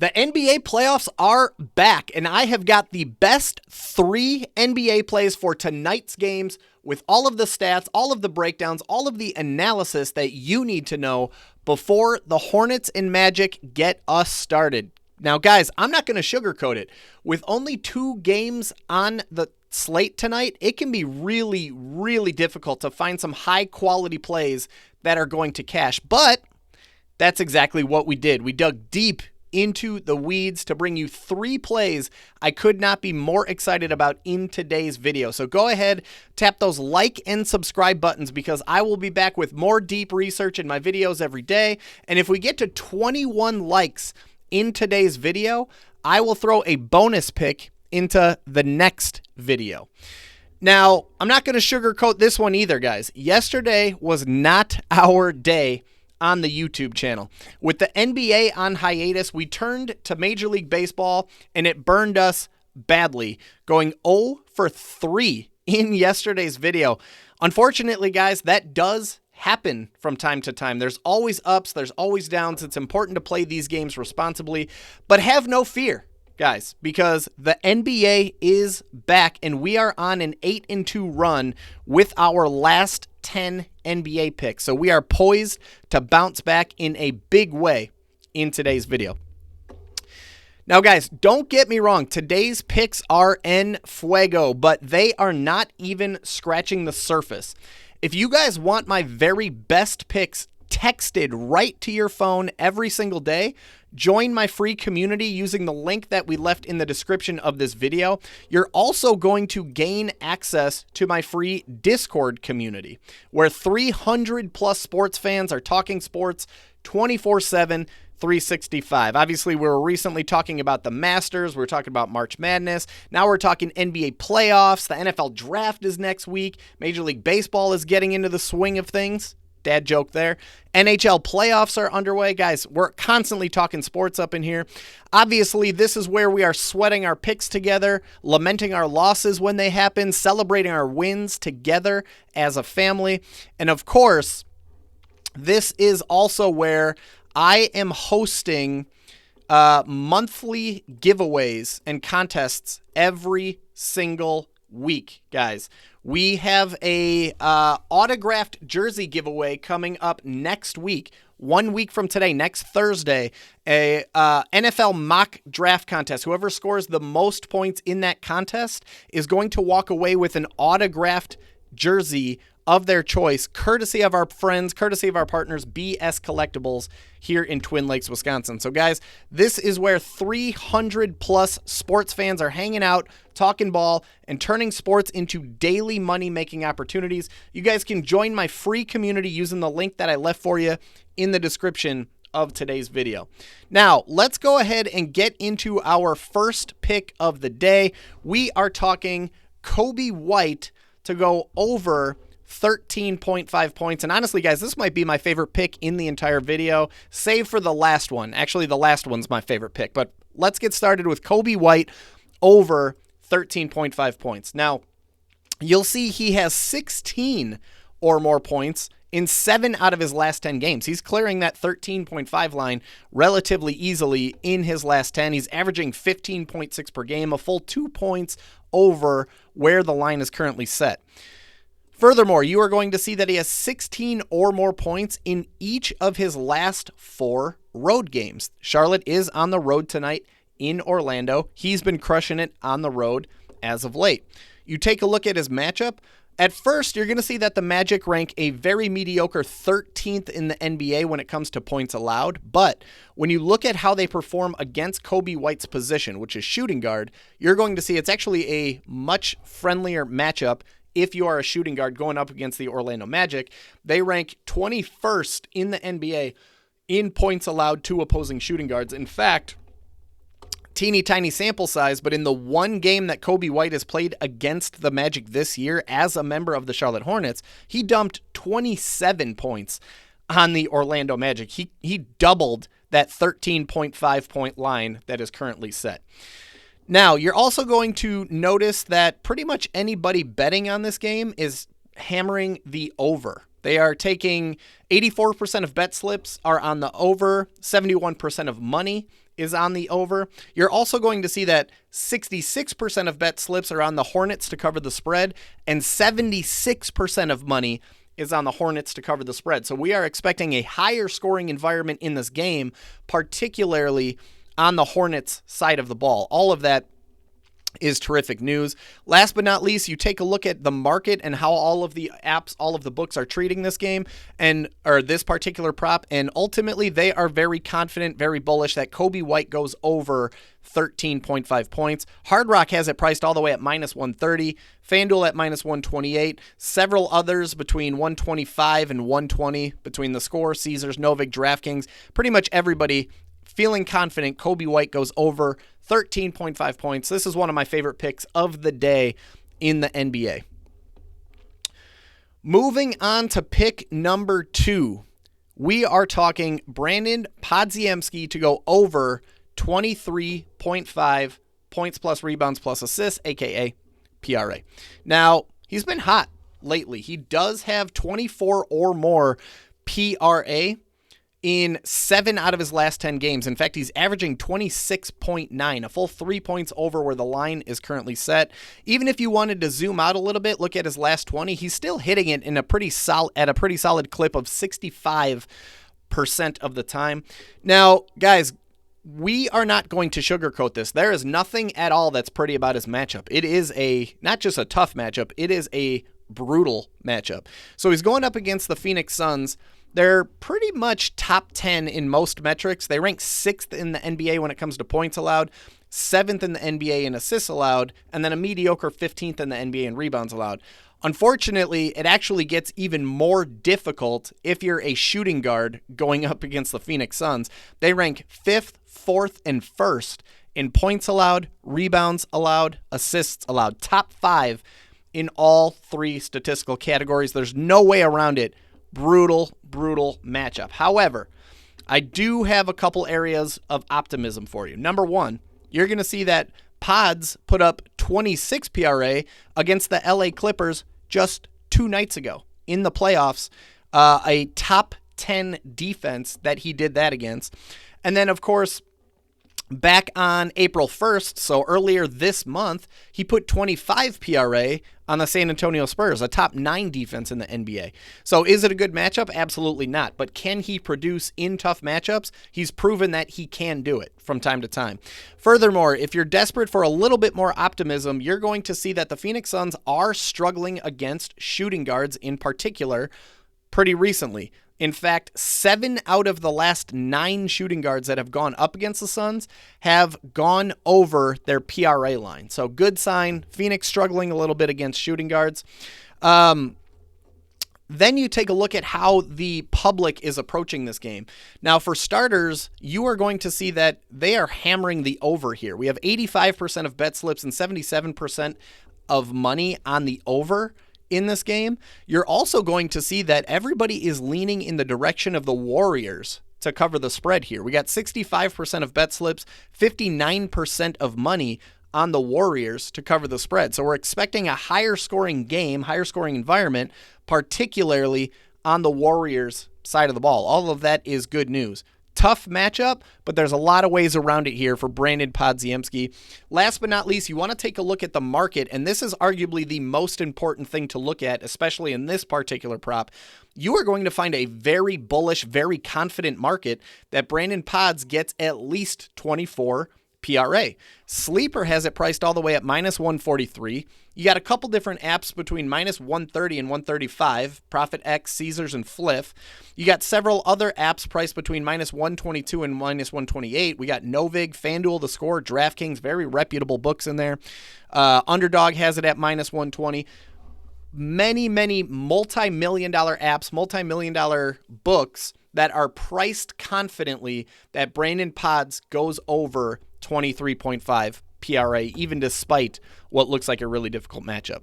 The NBA playoffs are back, and I have got the best 3 NBA plays for tonight's games with all of the stats, all of the breakdowns, all of the analysis that you need to know before the Hornets and Magic get us started. Now, guys, I'm not going to sugarcoat it. With only 2 games on the slate tonight, it can be really, really difficult to find some high-quality plays that are going to cash, but that's exactly what we did. We dug deep into the weeds to bring you 3 plays I could not be more excited about in today's video. So go ahead, tap those like and subscribe buttons because I will be back with more deep research in my videos every day. And if we get to 21 likes in today's video, I will throw a bonus pick into the next video. Now, I'm not going to sugarcoat this one either, guys. Yesterday was not our day on the YouTube channel. With the NBA on hiatus, we turned to Major League Baseball, and it burned us badly, going 0 for 3 in yesterday's video. Unfortunately, guys, that does happen from time to time. There's always ups, there's always downs. It's important to play these games responsibly, but have no fear, guys, because the NBA is back, and we are on an 8-2 run with our last 10 NBA picks. So we are poised to bounce back in a big way in today's video. Now, guys, don't get me wrong. Today's picks are en fuego, but they are not even scratching the surface. If you guys want my very best picks texted right to your phone every single day, join my free community using the link that we left in the description of this video. You're also going to gain access to my free Discord community, where 300 plus sports fans are talking sports 24/7, 365. Obviously, we were recently talking about the Masters. We're talking about March Madness. Now we're talking NBA playoffs. The NFL draft is next week. Major League Baseball is getting into the swing of things. Dad joke there. NHL playoffs are underway. Guys, we're constantly talking sports up in here. Obviously, this is where we are sweating our picks together, lamenting our losses when they happen, celebrating our wins together as a family. And of course, this is also where I am hosting monthly giveaways and contests every single week, guys. We have a autographed jersey giveaway coming up next week, 1 week from today, next Thursday, a NFL mock draft contest. Whoever scores the most points in that contest is going to walk away with an autographed jersey of their choice, courtesy of our friends, courtesy of our partners, BS Collectibles here in Twin Lakes, Wisconsin. So guys, this is where 300 plus sports fans are hanging out, talking ball, and turning sports into daily money-making opportunities. You guys can join my free community using the link that I left for you in the description of today's video. Now, let's go ahead and get into our first pick of the day. We are talking Coby White to go over 13.5 points. And honestly, guys, this might be my favorite pick in the entire video, save for the last one. Actually, the last one's my favorite pick. But let's get started with Coby White over 13.5 points. Now, you'll see he has 16 or more points in 7 out of his last 10 games. He's clearing that 13.5 line relatively easily in his last 10. He's averaging 15.6 per game, a full 2 points over where the line is currently set. Furthermore, you are going to see that he has 16 or more points in each of his last 4 road games. Charlotte is on the road tonight in Orlando. He's been crushing it on the road as of late. You take a look at his matchup. At first, you're going to see that the Magic rank a very mediocre 13th in the NBA when it comes to points allowed. But when you look at how they perform against Coby White's position, which is shooting guard, you're going to see it's actually a much friendlier matchup if you are a shooting guard going up against the Orlando Magic. They rank 21st in the NBA in points allowed to opposing shooting guards. In fact, teeny tiny sample size, but in the one game that Coby White has played against the Magic this year as a member of the Charlotte Hornets, he dumped 27 points on the Orlando Magic. He doubled that 13.5 point line that is currently set. Now, you're also going to notice that pretty much anybody betting on this game is hammering the over. They are taking 84% of bet slips are on the over, 71% of money is on the over. You're also going to see that 66% of bet slips are on the Hornets to cover the spread, and 76% of money is on the Hornets to cover the spread. So we are expecting a higher scoring environment in this game, particularly on the Hornets side of the ball. All of that is terrific news. Last but not least, you take a look at the market and how all of the apps, all of the books are treating this game or this particular prop, and ultimately they are very confident, very bullish that Coby White goes over 13.5 points. Hard Rock has it priced all the way at -130, FanDuel at -128, several others between 125 and 120 between the Score, Caesars, Novig, DraftKings, pretty much everybody feeling confident Coby White goes over 13.5 points. This is one of my favorite picks of the day in the NBA. Moving on to pick number 2, we are talking Brandon Podziemski to go over 23.5 points plus rebounds plus assists, aka PRA. Now, he's been hot lately. He does have 24 or more PRA in 7 out of his last 10 games. In fact, he's averaging 26.9, a full 3 points over where the line is currently set. Even if you wanted to zoom out a little bit, look at his last 20, he's still hitting it in a pretty solid clip of 65% of the time. Now, guys, we are not going to sugarcoat this. There is nothing at all that's pretty about his matchup. It is not just a tough matchup, it is a brutal matchup. So he's going up against the Phoenix Suns. They're pretty much top 10 in most metrics. They rank 6th in the NBA when it comes to points allowed, 7th in the NBA in assists allowed, and then a mediocre 15th in the NBA in rebounds allowed. Unfortunately, it actually gets even more difficult if you're a shooting guard going up against the Phoenix Suns. They rank 5th, 4th, and 1st in points allowed, rebounds allowed, assists allowed. Top 5 in all 3 statistical categories. There's no way around it. Brutal matchup. However, I do have a couple areas of optimism for you. Number 1, you're going to see that Pods put up 26 PRA against the LA Clippers just 2 nights ago in the playoffs. A top 10 defense that he did that against. And then, of course, back on April 1st, so earlier this month, he put 25 PRA on the San Antonio Spurs, a top 9 defense in the NBA. So is it a good matchup? Absolutely not. But can he produce in tough matchups? He's proven that he can do it from time to time. Furthermore, if you're desperate for a little bit more optimism, you're going to see that the Phoenix Suns are struggling against shooting guards in particular pretty recently. In fact, 7 out of the last 9 shooting guards that have gone up against the Suns have gone over their PRA line. So good sign. Phoenix struggling a little bit against shooting guards. Then you take a look at how the public is approaching this game. Now, for starters, you are going to see that they are hammering the over here. We have 85% of bet slips and 77% of money on the over in this game. You're also going to see that everybody is leaning in the direction of the Warriors to cover the spread here. We got 65% of bet slips, 59% of money on the Warriors to cover the spread. So we're expecting a higher scoring game, higher scoring environment, particularly on the Warriors side of the ball. All of that is good news. Tough matchup, but there's a lot of ways around it here for Brandon Podziemski. Last but not least, you want to take a look at the market, and this is arguably the most important thing to look at, especially in this particular prop. You are going to find a very bullish, very confident market that Brandon Pods gets at least 24 PRA. Sleeper has it priced all the way at -143. You got a couple different apps between -130 and 135, Profit X, Caesars, and Fliff. You got several other apps priced between -122 and -128. We got Novig, FanDuel, The Score, DraftKings, very reputable books in there. Underdog has it at -120. Many multi-million dollar apps, multi-million dollar books that are priced confidently that Brandon Pods goes over 23.5 PRA, even despite what looks like a really difficult matchup.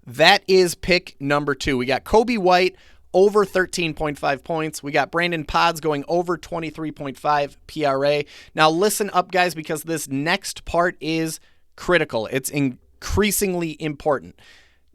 That is pick number 2. We got Coby White over 13.5 points. We got Brandon Pods going over 23.5 PRA. Now listen up, guys, because this next part is critical. It's increasingly important.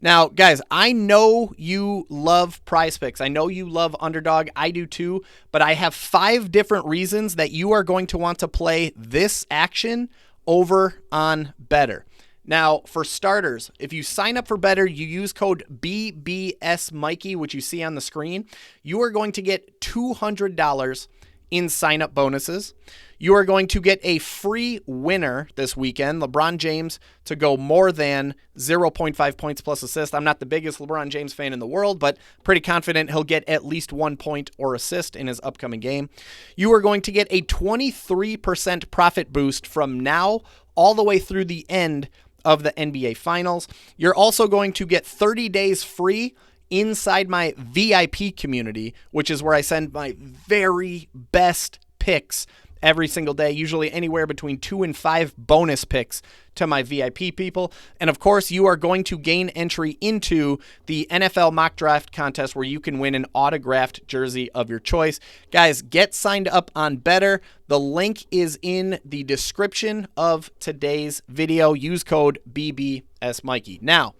Now, guys, I know you love PrizePicks. I know you love Underdog. I do too. But I have 5 different reasons that you are going to want to play this action over on Betr. Now, for starters, if you sign up for Betr, you use code BBSMikey, which you see on the screen, you are going to get $200 in sign-up bonuses. You are going to get a free winner this weekend, LeBron James, to go more than 0.5 points plus assist. I'm not the biggest LeBron James fan in the world, but pretty confident he'll get at least 1 point or assist in his upcoming game. You are going to get a 23% profit boost from now all the way through the end of the NBA Finals. You're also going to get 30 days free inside my VIP community, which is where I send my very best picks every single day, usually anywhere between 2 and 5 bonus picks to my VIP people. And of course, you are going to gain entry into the NFL mock draft contest where you can win an autographed jersey of your choice. Guys, get signed up on Betr. The link is in the description of today's video. Use code BBSMikey. Now,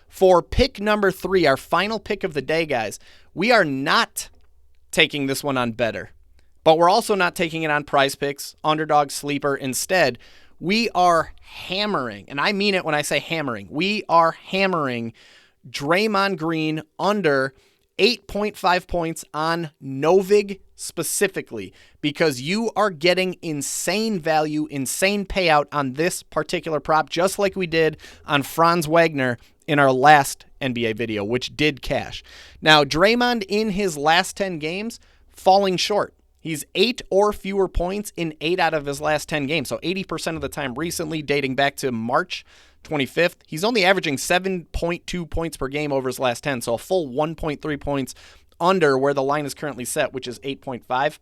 for pick number 3, our final pick of the day, guys, we are not taking this one on Betr. But we're also not taking it on PrizePicks, Underdog, Sleeper. Instead, we are hammering, and I mean it when I say hammering, we are hammering Draymond Green under 8.5 points on Novig specifically, because you are getting insane value, insane payout on this particular prop, just like we did on Franz Wagner in our last NBA video, which did cash. Now, Draymond in his last 10 games, falling short. He's 8 or fewer points in 8 out of his last 10 games. So 80% of the time recently, dating back to March 25th. He's only averaging 7.2 points per game over his last 10. So a full 1.3 points under where the line is currently set, which is 8.5.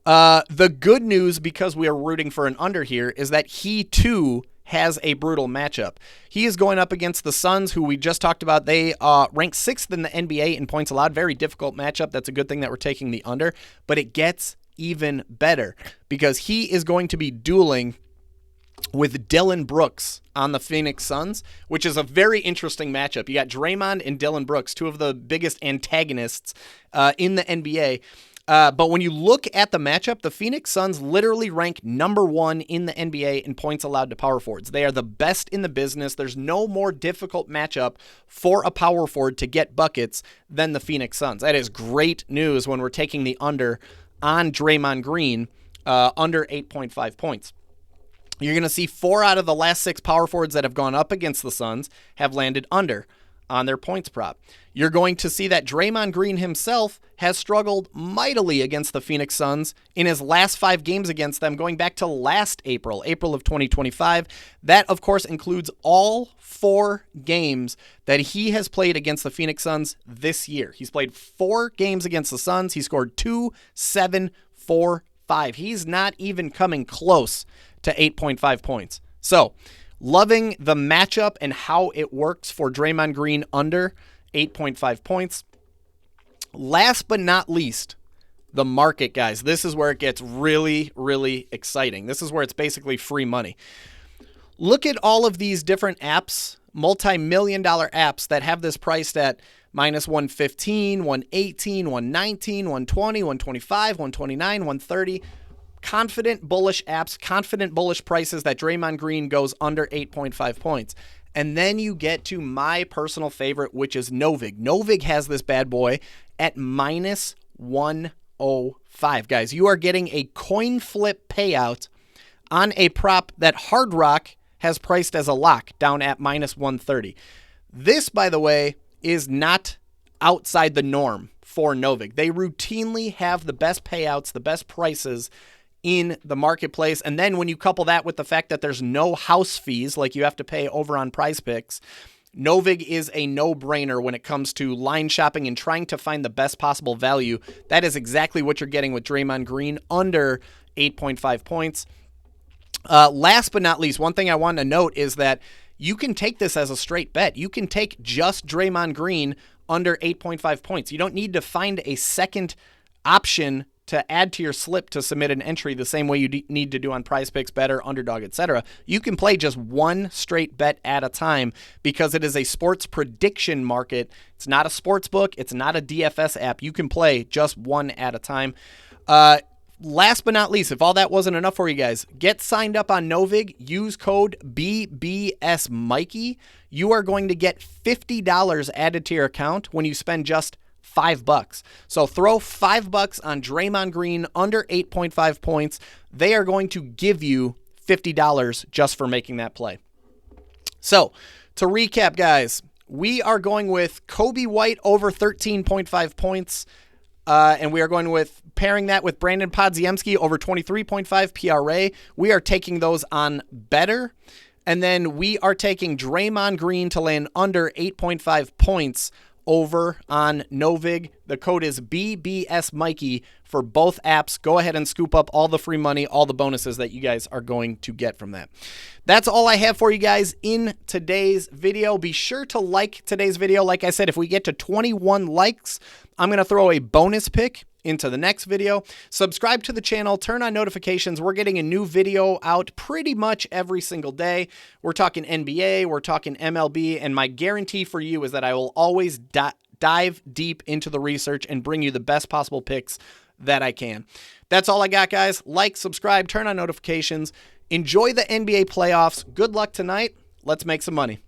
The good news, because we are rooting for an under here, is that he too has a brutal matchup. He is going up against the Suns, who we just talked about. They rank 6th in the NBA in points allowed. Very difficult matchup. That's a good thing that we're taking the under, but it gets even better because he is going to be dueling with Dillon Brooks on the Phoenix Suns, which is a very interesting matchup. You got Draymond and Dillon Brooks, two of the biggest antagonists in the NBA. But when you look at the matchup, the Phoenix Suns literally rank number 1 in the NBA in points allowed to power forwards. They are the best in the business. There's no more difficult matchup for a power forward to get buckets than the Phoenix Suns. That is great news when we're taking the under on Draymond Green, under 8.5 points. You're going to see 4 out of the last 6 power forwards that have gone up against the Suns have landed under on their points prop. You're going to see that Draymond Green himself has struggled mightily against the Phoenix Suns in his last 5 games against them, going back to last April of 2025. That, of course, includes all 4 games that he has played against the Phoenix Suns this year. He's played 4 games against the Suns. He scored 2, 7, 4, 5. He's not even coming close to 8.5 points. So, loving the matchup and how it works for Draymond Green under 8.5 points. Last but not least, the market, guys. This is where it gets really, really exciting. This is where it's basically free money. Look at all of these different apps, multi-million-dollar apps that have this priced at minus 115, 118, 119, 120, 125, 129, 130. Confident bullish apps, confident bullish prices that Draymond Green goes under 8.5 points. And then you get to my personal favorite, which is Novig. Novig has this bad boy at minus 105. Guys, you are getting a coin flip payout on a prop that Hard Rock has priced as a lock down at minus 130. This, by the way, is not outside the norm for Novig. They routinely have the best payouts, the best prices in the marketplace. And then when you couple that with the fact that there's no house fees like you have to pay over on PrizePicks, Novig is a no-brainer when it comes to line shopping and trying to find the best possible value. That is exactly what you're getting with Draymond Green under 8.5 points. Last but not least, one thing I want to note is that you can take this as a straight bet. You can take just Draymond Green under 8.5 points. You don't need to find a second option to add to your slip to submit an entry the same way you need to do on PrizePicks, Betr, Underdog, etc. You can play just one straight bet at a time because it is a sports prediction market. It's not a sports book. It's not a DFS app. You can play just one at a time. Last but not least, if all that wasn't enough for you guys, get signed up on Novig. Use code BBSMikey. You are going to get $50 added to your account when you spend just $5. So throw $5 on Draymond Green under 8.5 points. They are going to give you $50 just for making that play. So to recap, guys, we are going with Kobe White over 13.5 points. And we are going with pairing that with Brandon Podziemski over 23.5 PRA. We are taking those on Betr. And then we are taking Draymond Green to land under 8.5 points over on Novig. The code is BBSMikey for both apps. Go ahead and scoop up all the free money, all the bonuses that you guys are going to get from that. That's all I have for you guys in today's video. Be sure to like today's video. Like I said, if we get to 21 likes, I'm going to throw a bonus pick into the next video. Subscribe to the channel, turn on notifications. We're getting a new video out pretty much every single day. We're talking NBA, we're talking MLB, and my guarantee for you is that I will always dive deep into the research and bring you the best possible picks that I can. That's all I got, guys. Like, subscribe, turn on notifications. Enjoy the NBA playoffs. Good luck tonight. Let's make some money.